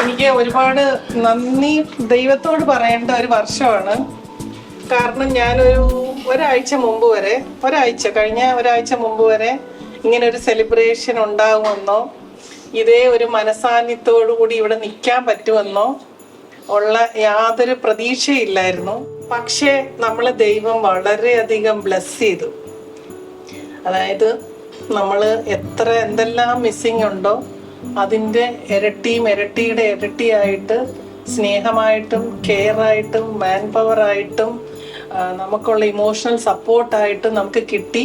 എനിക്ക് ഒരുപാട് നന്ദി ദൈവത്തോട് പറയേണ്ട ഒരു വർഷമാണ്. കാരണം ഞാനൊരു കഴിഞ്ഞ ഒരാഴ്ച മുമ്പ് വരെ ഇങ്ങനെ ഒരു സെലിബ്രേഷൻ ഉണ്ടാകുമെന്നോ ഇതേ ഒരു മനസാന്നിധ്യത്തോടു കൂടി ഇവിടെ നിൽക്കാൻ പറ്റുമെന്നോ ഉള്ള യാതൊരു പ്രതീക്ഷയില്ലായിരുന്നു. പക്ഷേ നമ്മളെ ദൈവം വളരെയധികം ബ്ലെസ് ചെയ്തു. അതായത് നമ്മൾ എന്തെല്ലാം മിസ്സിങ് ഉണ്ടോ അതിൻ്റെ ഇരട്ടിയുടെ ഇരട്ടിയായിട്ട് സ്നേഹമായിട്ടും കെയറായിട്ടും മാൻ പവറായിട്ടും നമുക്കുള്ള ഇമോഷണൽ സപ്പോർട്ടായിട്ടും നമുക്ക് കിട്ടി.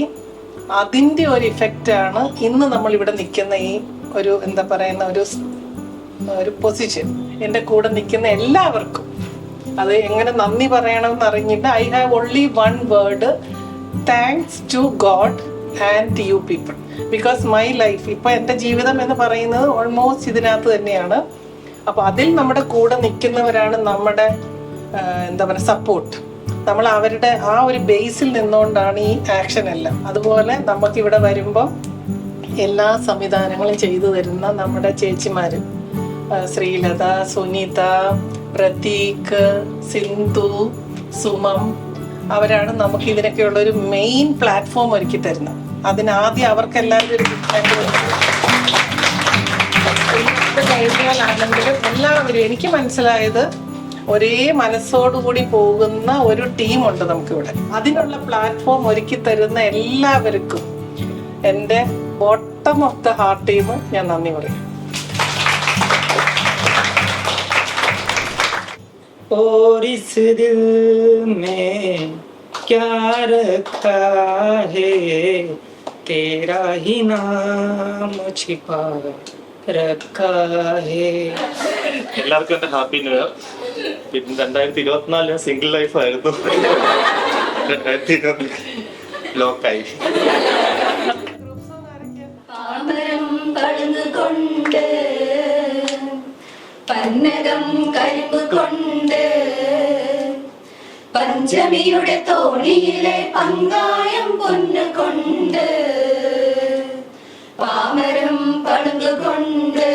അതിൻ്റെ ഒരു ഇഫക്റ്റാണ് ഇന്ന് നമ്മളിവിടെ നിൽക്കുന്ന ഈ ഒരു ഒരു പൊസിഷൻ. എൻ്റെ കൂടെ നിൽക്കുന്ന എല്ലാവർക്കും അത് എങ്ങനെ നന്ദി പറയണമെന്ന് അറിഞ്ഞിട്ട് I have only one word: thanks to God and you people. Because my life, ഇപ്പം എൻ്റെ ജീവിതം എന്ന് പറയുന്നത് ഓൾമോസ്റ്റ് ഇതിനകത്ത് തന്നെയാണ്. അപ്പോൾ അതിൽ നമ്മുടെ കൂടെ നിൽക്കുന്നവരാണ് നമ്മുടെ സപ്പോർട്ട്. നമ്മൾ അവരുടെ ആ ഒരു ബേസിൽ നിന്നുകൊണ്ടാണ് ഈ ആക്ഷൻ എല്ലാം. അതുപോലെ നമുക്കിവിടെ വരുമ്പോൾ എല്ലാ സംവിധാനങ്ങളും ചെയ്തു തരുന്ന നമ്മുടെ ചേച്ചിമാർ ശ്രീലത, സുനിത, പ്രതീക്, സിന്ധു, സുമം, അവരാണ് നമുക്ക് ഇതിനൊക്കെയുള്ളൊരു മെയിൻ പ്ലാറ്റ്ഫോം ഒരുക്കി തരുന്നത്. അതിനാദ്യം അവർക്കെല്ലാവരും ഒരു കഴിഞ്ഞാലാണെങ്കിലും എല്ലാവരും എനിക്ക് മനസ്സിലായത് ഒരേ മനസ്സോടുകൂടി പോകുന്ന ഒരു ടീമുണ്ട് നമുക്കിവിടെ. അതിനുള്ള പ്ലാറ്റ്ഫോം ഒരുക്കി തരുന്ന എല്ലാവർക്കും എൻ്റെ bottom of the heart team ഞാൻ നന്ദി പറയും. और इस दिल में क्या रखा है, तेरा ही नाम छिपा रखा है. എല്ലാവർക്കും എൻ്റെ ഹാപ്പി ന്യൂ ഇയർ. പിന്നെ 2024 സിംഗിൾ ലൈഫ് ആയിരുന്നു. 2020 ലോക്കായി. പന്നകം കരിമ്പ് കൊണ്ട് പഞ്ചമിയുടെ തോണിയിലെ പങ്കായം പൊന്നുകൊണ്ട് പാമരം പളുകൊണ്ട്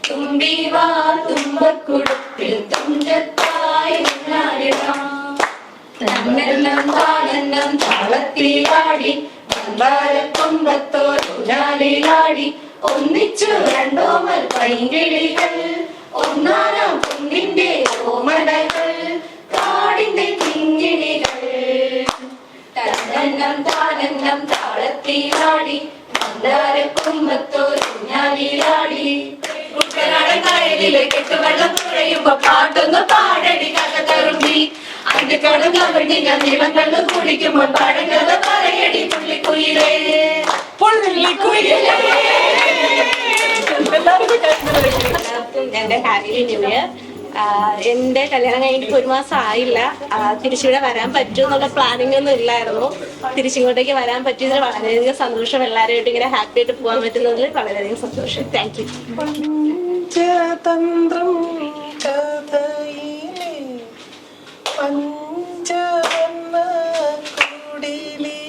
തുമ്പിവാ തുമ്പക്കുടുപ്പിൽ തുഞ്ചത്തായി തന്നെല്ലാം താളെല്ലാം താളത്തിലാടി കൊമ്പത്തോലാടി ഒന്നിച്ചു രണ്ടോമൽ പൈങ്കിളികൾ ഒന്നാനാം കുന്നിന്റെ ഓമനകൾ കാടിന്റെ കിങ്ങിണികൾ തന്നെല്ലാം താനെല്ലാം താളത്തിലാടി കൊമ്പത്തോലാടി കുട്ടനാടൻ കായലിലെ കെട്ടുവെള്ളം തുഴയുമ്പോ പാട്ടൊന്ന് പാടടി കഥ കറുമ്പി അതിന്റെ കടന്നവണ്ടി ഞാൻ നീളങ്ങൾ കുടിക്കുമ്പോൾ പഴങ്കഥ പറയടി പുള്ളിക്കുയിലേ എന്റെ ഹാപ്പി ന്യൂ ഇയർ. എന്റെ കല്യാണം കഴിഞ്ഞിട്ട് 1 മാസം ആയില്ല. തിരിച്ചിവിടെ വരാൻ പറ്റും എന്നുള്ള പ്ലാനിങ് ഒന്നും ഇല്ലായിരുന്നു. തിരിച്ചിങ്ങോട്ടേക്ക് വരാൻ പറ്റിയതിൽ വളരെയധികം സന്തോഷം. എല്ലാവരുമായിട്ട് ഇങ്ങനെ ഹാപ്പി ആയിട്ട് പോകാൻ പറ്റുന്നതിൽ വളരെയധികം സന്തോഷം. Thank U. പഞ്ചതന്ത്രം കഥയിലെ പഞ്ചവർണ്ണ കുടിലിലെ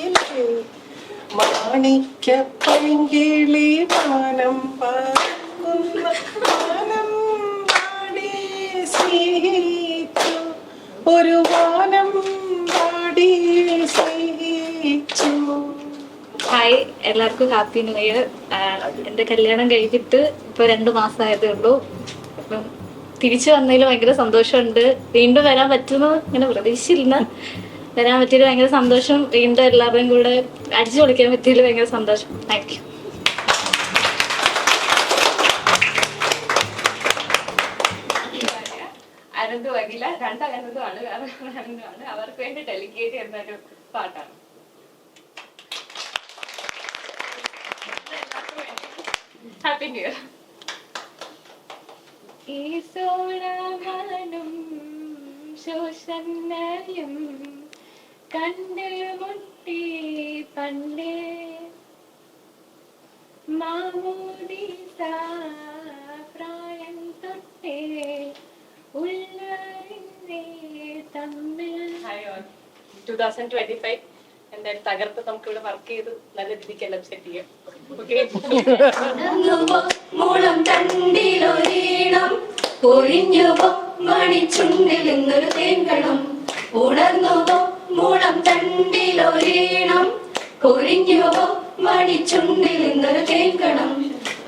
മാണിക്യ പൈങ്കിളി മാനം പാടുന്ന മാനം പാടി സ്നേഹിച്ചു, ഒരു വാനം പാടി സ്നേഹിച്ചു. ഹായ്, എല്ലാവർക്കും ഹാപ്പി ന്യൂ ഇയർ. എൻ്റെ കല്യാണം കഴിഞ്ഞിട്ട് ഇപ്പോൾ 2 മാസമായതേ ഉള്ളൂ. അപ്പം തിരിച്ചു വന്നതിൽ ഭയങ്കര സന്തോഷമുണ്ട്. വീണ്ടും വരാൻ പറ്റുമെന്ന് ഇങ്ങനെ പ്രതീക്ഷയില്ല. വരാൻ പറ്റിയതിൽ ഭയങ്കര സന്തോഷം. വീണ്ടും എല്ലാവരുടെയും കൂടെ അടിച്ചു പൊളിക്കാൻ പറ്റിയതിൽ ഭയങ്കര സന്തോഷം. Thank you. അനന്തു അഖില രണ്ടനന്തുമാണ്. അവർക്ക് വേണ്ടി ഡെലിഗേറ്റ് ചെയ്യുന്നൊരു പാട്ടാണ്. Happy new year. ഈ സോളവനും ശോഷന്നയും കണ്ടിൽ മുട്ടി പണ്ടേ മാമോദീസ പ്രായം തൊട്ടേ ഉള്ളറിഞ്ഞേ തമ്മിൽ. 2025 എന്തായാലും തകർത്ത് നമുക്ക് ഇവിടെ വർക്ക് ചെയ്ത് നല്ല രീതിക്ക് എല്ലാം സെറ്റ് ചെയ്യാം. ഓക്കെ. മൂളം തണ്ടില പൊഴിഞ്ഞുവോ മണിച്ചുണ്ടിൽ നിന്നൊരു തേൻകണം, ഉണർന്നുവോ മൂളം തണ്ടിലൊരീണം. പൊഴിഞ്ഞുവോ മണിച്ചുണ്ടിൽ നിന്നൊരു തേൻകണം,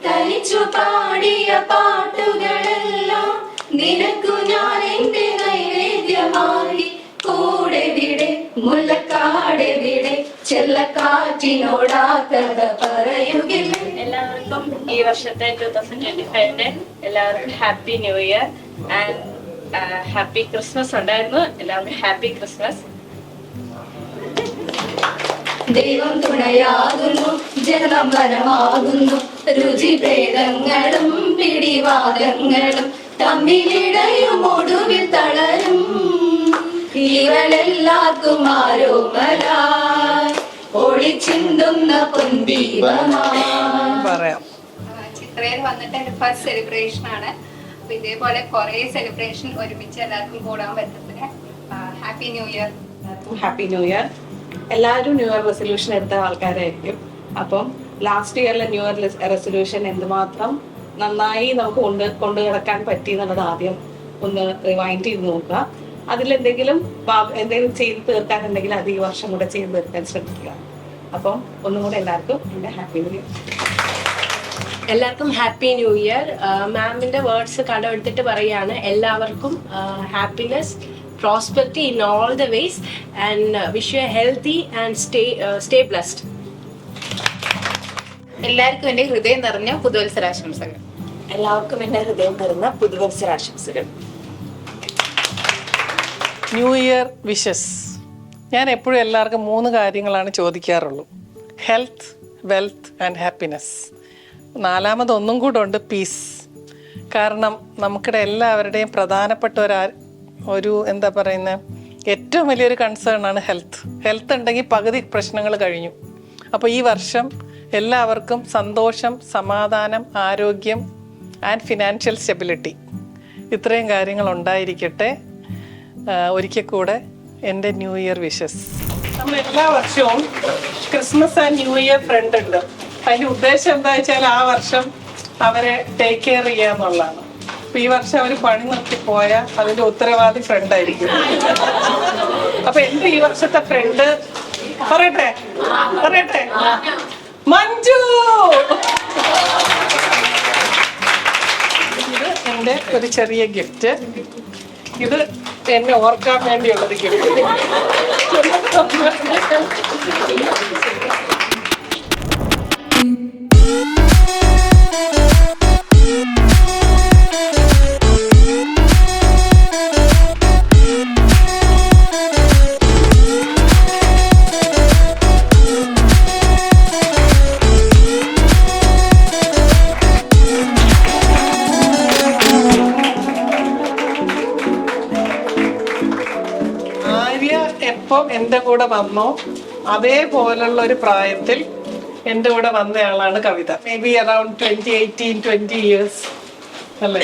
തനിച്ചു പാടിയ പാട്ടുകളെല്ലാം നിനക്കു ഞാൻ എന്റെ നൈവേദ്യമായി. കൂടെ വിടെ മുല്ലക്കാടെ വിടെ ചെല്ലക്കാറ്റിനോടാ കഥ പറയുകില്ല. എല്ലാവർക്കും ഈ വർഷത്തെ 2025 എല്ലാവർക്കും happy new year and happy Christmas ഉണ്ടായിരുന്നു. എല്ലാവർക്കും ഹാപ്പി ക്രിസ്മസ്. ദൈവം തുണയാകുന്നു, ജനം വരമാകുന്നു, രുചിഭേദങ്ങളും പിടിവാദങ്ങളും തമ്മിലിടയും ഒടുവിൽ തളരും. ഇവളെല്ലാവർക്കും ആരോമലായി ഒളിച്ചിന്തുന്ന പൊന്തീപമായി. പറയാം. ചിത്രയിൽ വന്നിട്ട് എന്റെ ഫസ്റ്റ് സെലിബ്രേഷൻ ആണ്. അപ്പൊ ഇതേപോലെ കുറെ സെലിബ്രേഷൻ ഒരുമിച്ച് എല്ലാവർക്കും കൂടാൻ പറ്റത്തില്ല. Happy new year. Happy new year. എല്ലാവരും ന്യൂ ഇയർ റെസൊല്യൂഷൻ എടുത്ത ആൾക്കാരായിരിക്കും. അപ്പം ലാസ്റ്റ് ഇയറിലെ ന്യൂ ഇയർ റെസൊല്യൂഷൻ എന്തുമാത്രം നന്നായി നമുക്ക് കൊണ്ടു കിടക്കാൻ പറ്റി എന്നുള്ളത് ആദ്യം ഒന്ന് റിവൈൻഡ് ചെയ്ത് നോക്കുക. അതിലെന്തെങ്കിലും ചെയ്ത് തീർക്കാനുണ്ടെങ്കിൽ അത് ഈ വർഷം കൂടെ ചെയ്ത് തീർക്കാൻ ശ്രമിക്കുക. അപ്പം ഒന്നും കൂടെ എല്ലാവർക്കും എൻ്റെ ഹാപ്പി ന്യൂ ഇയർ. എല്ലാവർക്കും ഹാപ്പി ന്യൂ ഇയർ. മാമിന്റെ വേർഡ്സ് കടമെടുത്തിട്ട് പറയാണ്, എല്ലാവർക്കും happiness, prosperity in all the ways, and wish you a healthy and stay blessed. എല്ലാവർക്കും എന്റെ ഹൃദയം നിറഞ്ഞ പുതുവത്സരാശംസകൾ. എല്ലാവർക്കും എൻ്റെ ഹൃദയം നിറഞ്ഞ പുതുവത്സരാശംസകൾ. New year wishes. ഞാൻ എപ്പോഴും എല്ലാവർക്കും 3 കാര്യങ്ങളാണ് ചോദിക്കാറുള്ളൂ: ഹെൽത്ത്, വെൽത്ത് ആൻഡ് ഹാപ്പിനെസ്. 4ാമത് ഒന്നും കൂടെ ഉണ്ട്, പീസ്. കാരണം നമുക്കിടെ എല്ലാവരുടെയും പ്രധാനപ്പെട്ട ഒരു എന്താ പറയുന്നത്, ഏറ്റവും വലിയൊരു കൺസേൺ ആണ് ഹെൽത്ത്. ഹെൽത്ത് ഉണ്ടെങ്കിൽ പകുതി പ്രശ്നങ്ങൾ കഴിഞ്ഞു. അപ്പോൾ ഈ വർഷം എല്ലാവർക്കും സന്തോഷം, സമാധാനം, ആരോഗ്യം ആൻഡ് ഫിനാൻഷ്യൽ സ്റ്റെബിലിറ്റി, ഇത്രയും കാര്യങ്ങൾ ഉണ്ടായിരിക്കട്ടെ. ഒരിക്കൽ കൂടെ എൻ്റെ ന്യൂ ഇയർ വിഷസ്. നമ്മൾ എല്ലാ വർഷവും Christmas and New Year friend ഉണ്ട്. അതിൻ്റെ ഉദ്ദേശം എന്താ വെച്ചാൽ ആ വർഷം അവരെ ടേക്ക് കെയർ ചെയ്യുക എന്നുള്ളതാണ്. അപ്പൊ ഈ വർഷം അവർ പണി നിർത്തി പോയാൽ അതിന്റെ ഉത്തരവാദി ഫ്രണ്ട് ആയിരിക്കും. അപ്പൊ എന്റെ ഈ വർഷത്തെ ഫ്രണ്ട് പറയട്ടെ മഞ്ജു. ഇത് എന്റെ ഒരു ചെറിയ ഗിഫ്റ്റ്. ഇത് എന്നെ ഓർക്കാൻ വേണ്ടിയുള്ളൊരു ഗിഫ്റ്റ്. എപ്പം എൻ്റെ കൂടെ വന്നോ അതേപോലുള്ള ഒരു പ്രായത്തിൽ എൻ്റെ കൂടെ വന്നയാളാണ് കവിത. മേ ബി അറൌണ്ട് 20 years അല്ലേ?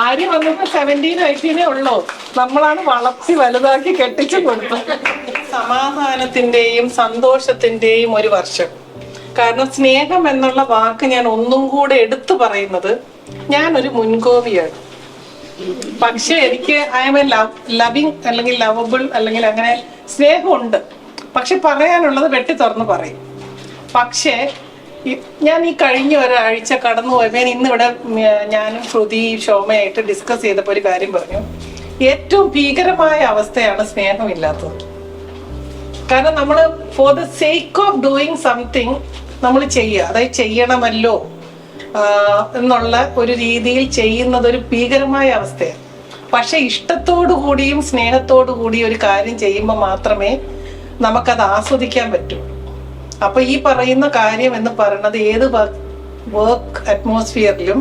ആര്യ വന്നപ്പോൾ 17, 18 ഉള്ളൂ. നമ്മളാണ് വളർത്തി വലുതാക്കി കെട്ടിച്ചു കൊടുത്തത്. സമാധാനത്തിൻ്റെയും സന്തോഷത്തിൻ്റെയും ഒരു വർഷം. കാരണം സ്നേഹം എന്നുള്ള വാക്ക് ഞാൻ ഒന്നും കൂടെ എടുത്തു പറയുന്നത്, ഞാനൊരു മുൻകോപിയാണ്. പക്ഷെ എനിക്ക് ഐ എം എ ലവിങ് അല്ലെങ്കിൽ ലവബിൾ അല്ലെങ്കിൽ അങ്ങനെ സ്നേഹമുണ്ട്. പക്ഷെ പറയാനുള്ളത് വെട്ടി തുറന്ന് പറയും. പക്ഷേ ഞാൻ ഈ കഴിഞ്ഞ ഒരാഴ്ച കടന്നു പോയപ്പോൾ ഇന്നിവിടെ ഞാനും ശ്രുതി ശോഭയായിട്ട് ഡിസ്കസ് ചെയ്തപ്പോൾ ഒരു കാര്യം പറഞ്ഞു. ഏറ്റവും ഭീകരമായ അവസ്ഥയാണ് സ്നേഹമില്ലാത്തത്. കാരണം നമ്മൾ for the sake of doing something നമ്മൾ ചെയ്യുക, അതായത് ചെയ്യണമല്ലോ എന്നുള്ള ഒരു രീതിയിൽ ചെയ്യുന്നത് ഒരു ഭീകരമായ അവസ്ഥയാണ്. പക്ഷെ ഇഷ്ടത്തോടു കൂടിയും സ്നേഹത്തോടു കൂടിയും ഒരു കാര്യം ചെയ്യുമ്പോൾ മാത്രമേ നമുക്കത് ആസ്വദിക്കാൻ പറ്റൂ. അപ്പൊ ഈ പറയുന്ന കാര്യം എന്ന് പറയുന്നത് ഏത് വർക്ക് അറ്റ്മോസ്ഫിയറിലും,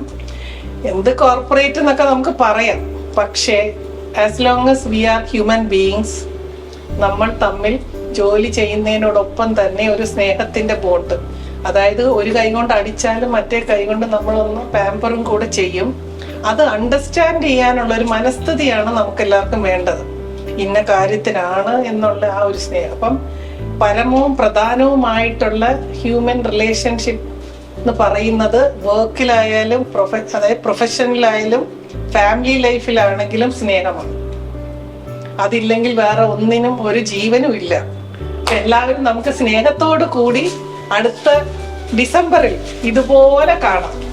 എന്ത് കോർപ്പറേറ്റ് എന്നൊക്കെ നമുക്ക് പറയാം, പക്ഷേ as long as we are human beings, നമ്മൾ തമ്മിൽ ജോലി ചെയ്യുന്നതിനോടൊപ്പം തന്നെ ഒരു സ്നേഹത്തിന്റെ ബോണ്ട്, അതായത് ഒരു കൈ കൊണ്ട് അടിച്ചാലും മറ്റേ കൈ കൊണ്ട് നമ്മളൊന്ന് പാമ്പറും കൂടെ ചെയ്യും. അത് അണ്ടർസ്റ്റാൻഡ് ചെയ്യാനുള്ള ഒരു മനസ്ഥിതിയാണ് നമുക്ക് എല്ലാവർക്കും വേണ്ടത്. ഇന്ന കാര്യത്തിനാണ് എന്നുള്ള ആ ഒരു സ്നേഹം. അപ്പം പരമവും പ്രധാനവുമായിട്ടുള്ള ഹ്യൂമൻ റിലേഷൻഷിപ്പ് എന്ന് പറയുന്നത് വർക്കിലായാലും അതായത് പ്രൊഫഷനിലായാലും ഫാമിലി ലൈഫിലാണെങ്കിലും സ്നേഹമാണ്. അതില്ലെങ്കിൽ വേറെ ഒന്നിനും ഒരു ജീവനും ഇല്ല. എല്ലാവരും നമുക്ക് സ്നേഹത്തോടു കൂടി അടുത്ത ഡിസംബറിൽ ഇതുപോലെ കാണാം.